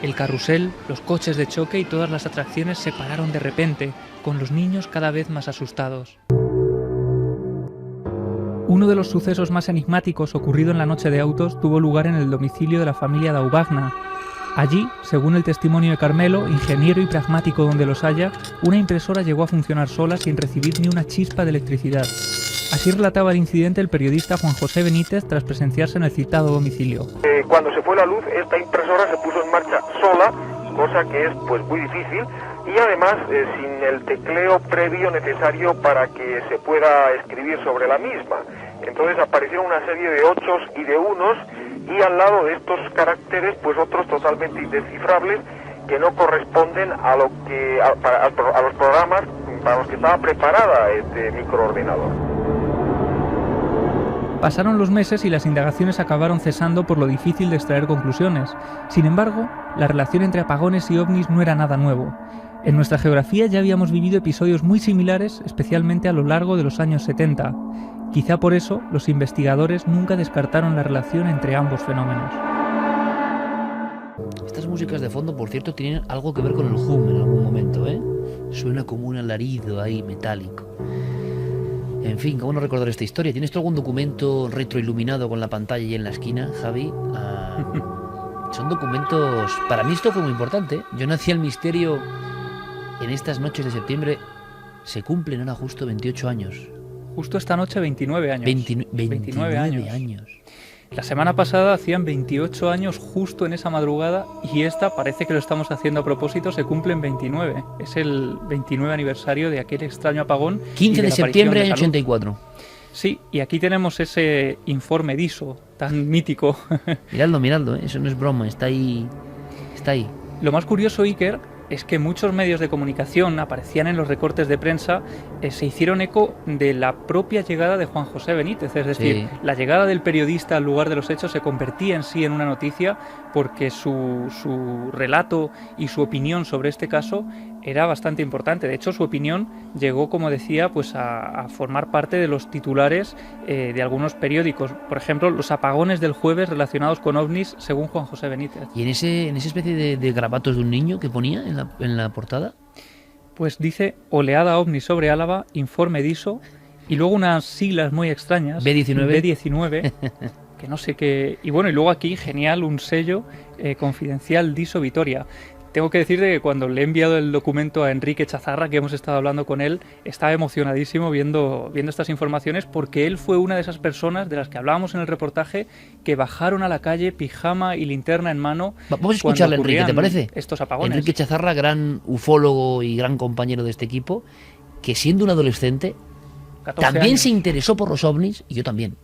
El carrusel, los coches de choque y todas las atracciones se pararon de repente, con los niños cada vez más asustados. Uno de los sucesos más enigmáticos ocurrido en la noche de autos tuvo lugar en el domicilio de la familia Daubagna. Allí, según el testimonio de Carmelo, ingeniero y pragmático donde los haya, una impresora llegó a funcionar sola sin recibir ni una chispa de electricidad. Así relataba el incidente el periodista Juan José Benítez tras presenciarse en el citado domicilio. Cuando se fue la luz, esta impresora se puso en marcha sola, cosa que es pues muy difícil, y además sin el tecleo previo necesario para que se pueda escribir sobre la misma. Entonces aparecieron una serie de 8s y de 1s, y al lado de estos caracteres pues otros totalmente indescifrables que no corresponden a lo que a los programas para los que estaba preparada este microordenador. Pasaron los meses y las indagaciones acabaron cesando por lo difícil de extraer conclusiones. Sin embargo, la relación entre apagones y ovnis no era nada nuevo. En nuestra geografía ya habíamos vivido episodios muy similares, especialmente a lo largo de los años 70. Quizá por eso los investigadores nunca descartaron la relación entre ambos fenómenos. Estas músicas de fondo, por cierto, tienen algo que ver con el hum en algún momento, ¿eh? Suena como un alarido ahí metálico. En fin, ¿cómo no recordar esta historia? ¿Tienes tú algún documento retroiluminado con la pantalla ahí en la esquina, Javi? Son documentos... Para mí esto fue muy importante. Yo nací al misterio en estas noches de septiembre. Se cumplen ahora justo 28 años. Justo esta noche 29 años. 29 años. La semana pasada hacían 28 años justo en esa madrugada y esta, parece que lo estamos haciendo a propósito, se cumple en 29. Es el 29 aniversario de aquel extraño apagón. 15 de septiembre del 84. Sí, y aquí tenemos ese informe DISO tan mítico. Miradlo, eso no es broma, está ahí. Lo más curioso, Iker, es que muchos medios de comunicación aparecían en los recortes de prensa, se hicieron eco de la propia llegada de Juan José Benítez, es decir, Sí. la llegada del periodista al lugar de los hechos se convertía en sí en una noticia porque su relato y su opinión sobre este caso era bastante importante. De hecho, su opinión llegó, como decía, pues a formar parte de los titulares de algunos periódicos. Por ejemplo, los apagones del jueves relacionados con ovnis, según Juan José Benítez. ¿Y en esa especie de grabatos de un niño que ponía en la portada? Pues dice oleada ovni sobre Álava, informe DISO, y luego unas siglas muy extrañas. B19, que no sé qué... Y bueno, y luego aquí, genial, un sello confidencial DISO Vitoria. Tengo que decirte que cuando le he enviado el documento a Enrique Chazarra, que hemos estado hablando con él, estaba emocionadísimo viendo estas informaciones, porque él fue una de esas personas de las que hablábamos en el reportaje que bajaron a la calle pijama y linterna en mano. Vamos a escucharle, Enrique, ¿te parece? Estos apagones. Enrique Chazarra, gran ufólogo y gran compañero de este equipo, que siendo un adolescente también años. se interesó por los ovnis, y yo también,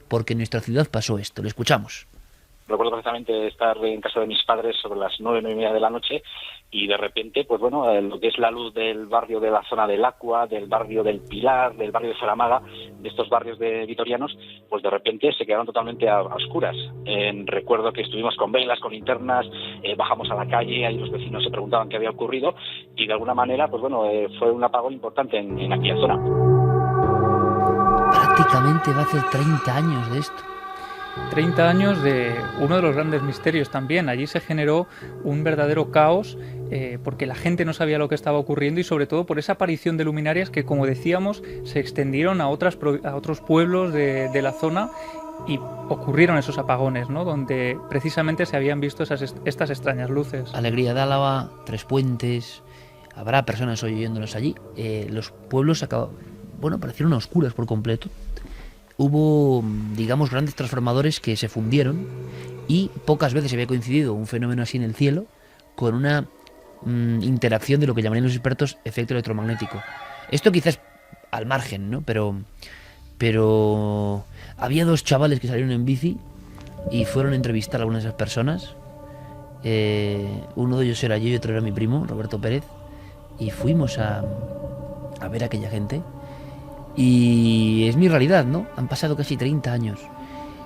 porque en nuestra ciudad pasó esto. Le escuchamos. Recuerdo perfectamente estar en casa de mis padres sobre las 9:30 de la noche y de repente, pues bueno, lo que es la luz del barrio de la zona del Aqua, del barrio del Pilar, del barrio de Saramaga, de estos barrios de vitorianos, pues de repente se quedaron totalmente a oscuras. Recuerdo que estuvimos con velas, con linternas, bajamos a la calle, ahí los vecinos se preguntaban qué había ocurrido y de alguna manera, pues bueno, fue un apagón importante en aquella zona. Prácticamente va a hacer 30 años de esto. 30 años de uno de los grandes misterios también. Allí se generó un verdadero caos porque la gente no sabía lo que estaba ocurriendo y sobre todo por esa aparición de luminarias que, como decíamos, se extendieron a otros pueblos de la zona y ocurrieron esos apagones, ¿no? Donde precisamente se habían visto estas extrañas luces. Alegría de Álava, Tres Puentes, habrá personas hoy oyéndonos allí. Los pueblos parecieron oscuros por completo. Hubo, digamos, grandes transformadores que se fundieron y pocas veces había coincidido un fenómeno así en el cielo con una interacción de lo que llamarían los expertos efecto electromagnético. Esto quizás al margen, ¿no? Pero había dos chavales que salieron en bici y fueron a entrevistar a algunas de esas personas. Uno de ellos era yo y otro era mi primo, Roberto Pérez, y fuimos a ver a aquella gente. Y es mi realidad, ¿no? Han pasado casi 30 años.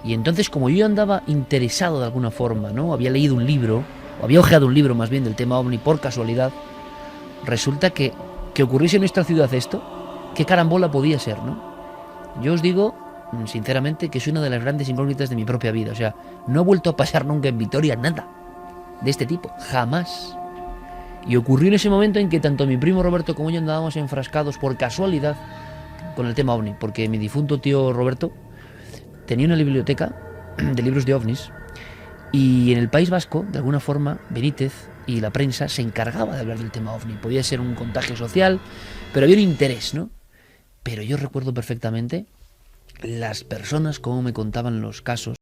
Y entonces, como yo andaba interesado de alguna forma, ¿no? Había leído un libro, o había hojeado un libro más bien del tema ovni por casualidad, resulta que ocurriese en nuestra ciudad esto, qué carambola podía ser, ¿no? Yo os digo, sinceramente, que es una de las grandes incógnitas de mi propia vida. O sea, no he vuelto a pasar nunca en Vitoria nada de este tipo, jamás. Y ocurrió en ese momento en que tanto mi primo Roberto como yo andábamos enfrascados por casualidad con el tema ovni, porque mi difunto tío Roberto tenía una biblioteca de libros de ovnis y en el País Vasco, de alguna forma, Benítez y la prensa se encargaba de hablar del tema ovni. Podía ser un contagio social, pero había un interés, ¿no? Pero yo recuerdo perfectamente las personas cómo me contaban los casos.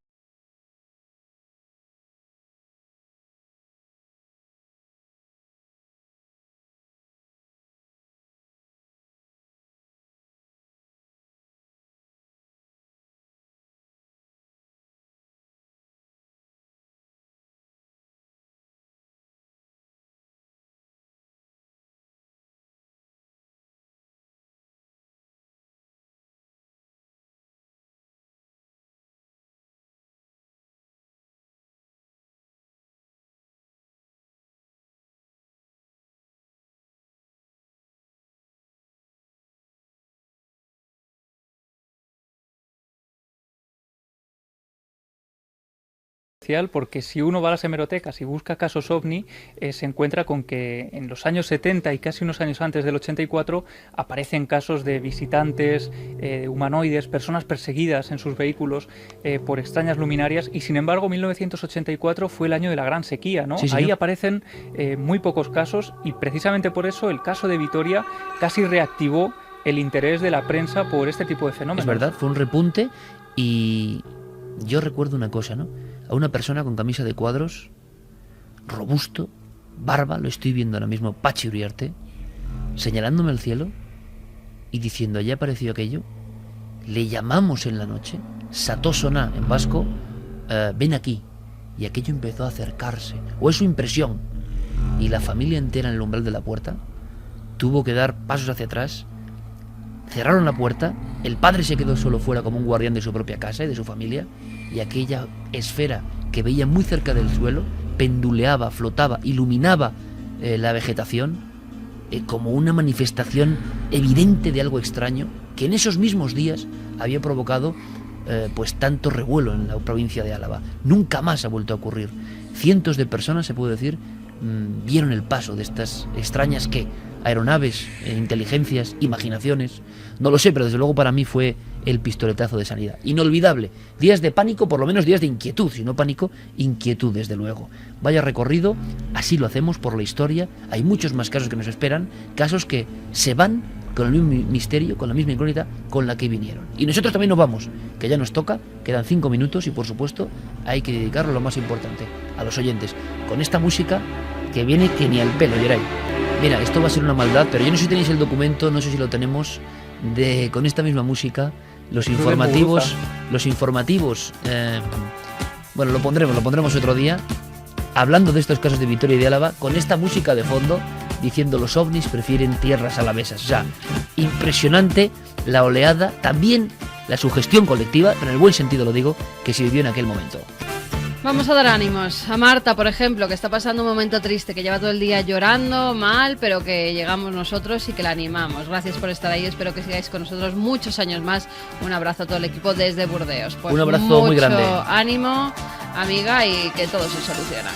porque si uno va a las hemerotecas y busca casos ovni, se encuentra con que en los años 70 y casi unos años antes del 84 aparecen casos de visitantes, humanoides, personas perseguidas en sus vehículos por extrañas luminarias, y sin embargo 1984 fue el año de la gran sequía, ¿no? Sí, ahí señor. aparecen muy pocos casos, y precisamente por eso el caso de Vitoria casi reactivó el interés de la prensa por este tipo de fenómenos. Es verdad, fue un repunte, y yo recuerdo una cosa, ¿no? A una persona con camisa de cuadros, robusto, barba, lo estoy viendo ahora mismo, Pachi Uriarte, señalándome al cielo y diciendo, allá apareció aquello, le llamamos en la noche, Satosona en vasco, ven aquí, y aquello empezó a acercarse, o es su impresión, y la familia entera en el umbral de la puerta tuvo que dar pasos hacia atrás. Cerraron la puerta, el padre se quedó solo fuera como un guardián de su propia casa y de su familia, y aquella esfera que veía muy cerca del suelo penduleaba, flotaba, iluminaba la vegetación como una manifestación evidente de algo extraño que en esos mismos días había provocado pues tanto revuelo en la provincia de Álava. Nunca más ha vuelto a ocurrir. Cientos de personas, se puede decir, vieron el paso de estas extrañas aeronaves, inteligencias, imaginaciones, no lo sé, pero desde luego para mí fue el pistoletazo de sanidad. Inolvidable. Días de pánico, por lo menos días de inquietud, si no pánico, inquietud desde luego. Vaya recorrido, así lo hacemos por la historia. Hay muchos más casos que nos esperan, casos que se van con el mismo misterio, con la misma incógnita con la que vinieron. Y nosotros también nos vamos, que ya nos toca, quedan 5 minutos y por supuesto hay que dedicarlo a lo más importante, a los oyentes, con esta música que viene que ni al pelo, Geray. Mira, esto va a ser una maldad, pero yo no sé si tenéis el documento, no sé si lo tenemos, con esta misma música, los informativos, bueno, lo pondremos otro día, hablando de estos casos de Vitoria y de Álava, con esta música de fondo, diciendo los ovnis prefieren tierras alavesas. O sea, impresionante la oleada, también la sugestión colectiva, pero en el buen sentido lo digo, que se vivió en aquel momento. Vamos a dar ánimos a Marta, por ejemplo, que está pasando un momento triste, que lleva todo el día llorando mal, pero que llegamos nosotros y que la animamos. Gracias por estar ahí, espero que sigáis con nosotros muchos años más. Un abrazo a todo el equipo desde Burdeos. Pues un abrazo muy grande. Mucho ánimo, amiga, y que todo se soluciona.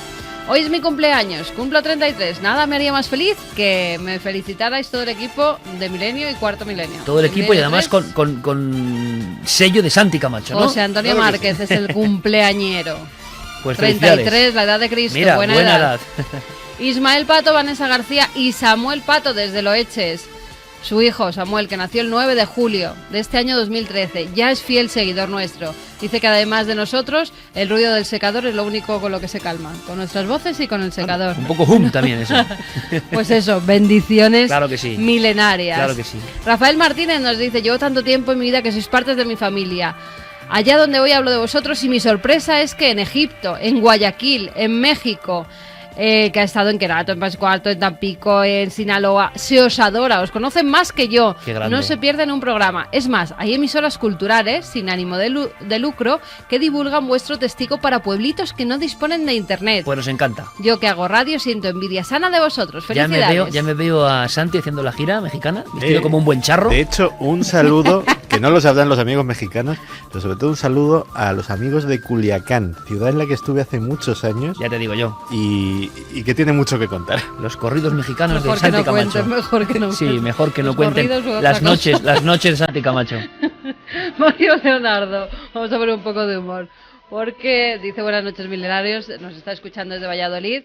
Hoy es mi cumpleaños, cumplo 33. Nada me haría más feliz que me felicitarais todo el equipo de Milenio y Cuarto Milenio. Todo el equipo, y además con sello de Santi Camacho, ¿no? José Antonio Márquez es el cumpleañero. Pues 33, la edad de Cristo. Mira, buena edad. Ismael Pato, Vanessa García y Samuel Pato desde Loeches. Su hijo, Samuel, que nació el 9 de julio de este año 2013, ya es fiel seguidor nuestro. Dice que además de nosotros, el ruido del secador es lo único con lo que se calma. Con nuestras voces y con el secador. Un poco hum también eso. Pues eso, bendiciones, claro que sí, milenarias. Claro que sí. Rafael Martínez nos dice, llevo tanto tiempo en mi vida que sois partes de mi familia. Allá donde voy hablo de vosotros, y mi sorpresa es que en Egipto, en Guayaquil, en México, que ha estado en Querato, en Pascualto, en Tampico, en Sinaloa, se os adora, os conocen más que yo. Qué grande. No se pierden un programa. Es más, hay emisoras culturales sin ánimo de lucro que divulgan vuestro testigo para pueblitos que no disponen de internet. Pues nos encanta. Yo que hago radio siento envidia sana de vosotros. Felicidades. Ya me veo a Santi haciendo la gira mexicana, vestido como un buen charro. De hecho, un saludo, que no lo sabrán los amigos mexicanos, pero sobre todo un saludo a los amigos de Culiacán, ciudad en la que estuve hace muchos años. Ya te digo yo. Y que tiene mucho que contar. Los corridos mexicanos mejor de Santi Camacho. Mejor que no sí, cuenten. mejor que no Los cuenten las noches de Santi Camacho. Mario Leonardo, vamos a ver un poco de humor, porque dice buenas noches milenarios, nos está escuchando desde Valladolid,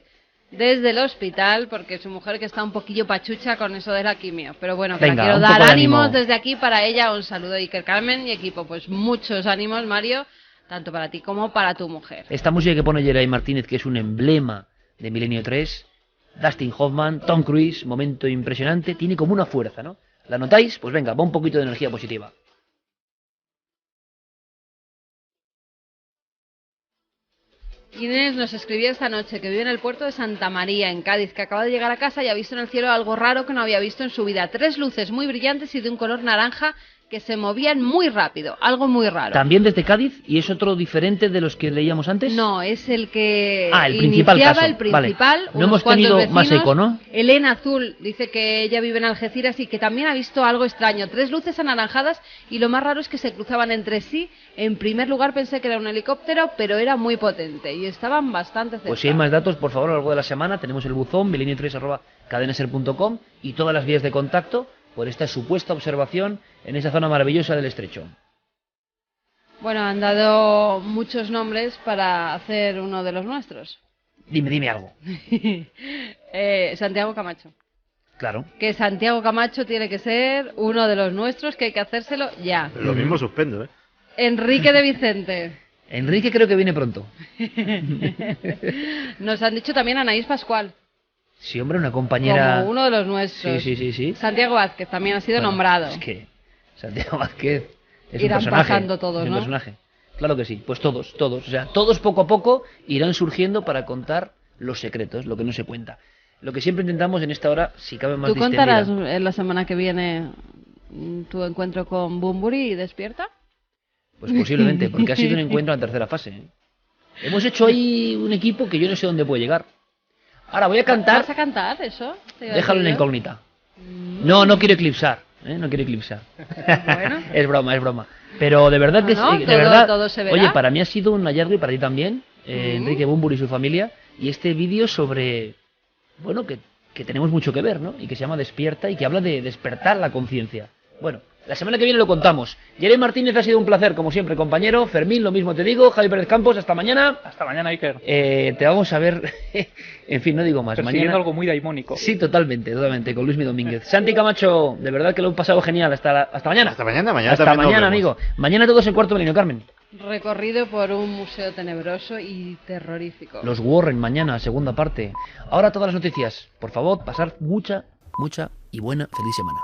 desde el hospital, porque su mujer que está un poquillo pachucha con eso de la quimio, pero bueno, que venga, la quiero un dar poco de ánimos ánimo desde aquí para ella, un saludo, Iker Carmen y equipo, pues muchos ánimos, Mario, tanto para ti como para tu mujer. Esta música que pone Geray Martínez, que es un emblema de Milenio 3, Dustin Hoffman, Tom Cruise, momento impresionante, tiene como una fuerza, ¿no? ¿La notáis? Pues venga, va un poquito de energía positiva. Inés nos escribía esta noche que vive en el puerto de Santa María, en Cádiz, que acaba de llegar a casa y ha visto en el cielo algo raro que no había visto en su vida. 3 luces muy brillantes y de un color naranja que se movían muy rápido, algo muy raro. ¿También desde Cádiz? ¿Y es otro diferente de los que leíamos antes? No, es el que el principal iniciaba caso. el principal. Vale. No hemos tenido más eco, ¿no? Elena Azul dice que ella vive en Algeciras y que también ha visto algo extraño. 3 luces anaranjadas y lo más raro es que se cruzaban entre sí. En primer lugar pensé que era un helicóptero, pero era muy potente y estaban bastante cerca. Pues si hay más datos, por favor, a lo largo de la semana tenemos el buzón milenio3@cadenaser.com y todas las vías de contacto por esta supuesta observación en esa zona maravillosa del estrecho. Bueno, han dado muchos nombres para hacer uno de los nuestros. Dime algo. Santiago Camacho. Claro. Que Santiago Camacho tiene que ser uno de los nuestros, que hay que hacérselo ya. Lo mismo suspendo, ¿eh? Enrique de Vicente. Enrique creo que viene pronto. Nos han dicho también Anaís Pascual. Sí, hombre, una compañera... Como uno de los nuestros. Sí. Santiago Vázquez también ha sido nombrado. Es que Santiago Vázquez es Irán un personaje. pasando todos, es un ¿no? personaje. Claro que sí, pues todos. O sea, todos poco a poco irán surgiendo para contar los secretos, lo que no se cuenta. Lo que siempre intentamos en esta hora, si cabe más ¿Tú distendida. contarás en la semana que viene tu encuentro con Bumburi y Despierta? Pues posiblemente, porque ha sido un encuentro en la tercera fase. Hemos hecho ahí un equipo que yo no sé dónde puede llegar. Ahora voy a cantar... ¿Vas a cantar eso? Déjalo en la incógnita. No quiero eclipsar. No quiero eclipsar. Bueno. Es broma. Pero de verdad que No, de todo, verdad. todo se verá. Oye, para mí ha sido un hallazgo y para ti también, Enrique Bumburi y su familia. Y este vídeo sobre, bueno, que tenemos mucho que ver, ¿no? Y que se llama Despierta y que habla de despertar la conciencia. Bueno, la semana que viene lo contamos. Jeremy Martínez, ha sido un placer, como siempre, compañero. Fermín, lo mismo te digo. Javi Pérez Campos, hasta mañana. Hasta mañana, Iker. Te vamos a ver. En fin, no digo más. Persiguiendo Mañana... algo muy daimónico. Sí, totalmente, con Luismi Domínguez. Santi Camacho, de verdad que lo he pasado genial. Hasta mañana. Hasta mañana Hasta también nos mañana, vemos. amigo. Mañana todos en Cuarto Milenio, Carmen. Recorrido por un museo tenebroso y terrorífico. Los Warren, mañana, segunda parte. Ahora todas las noticias. Por favor, pasar mucha y buena feliz semana.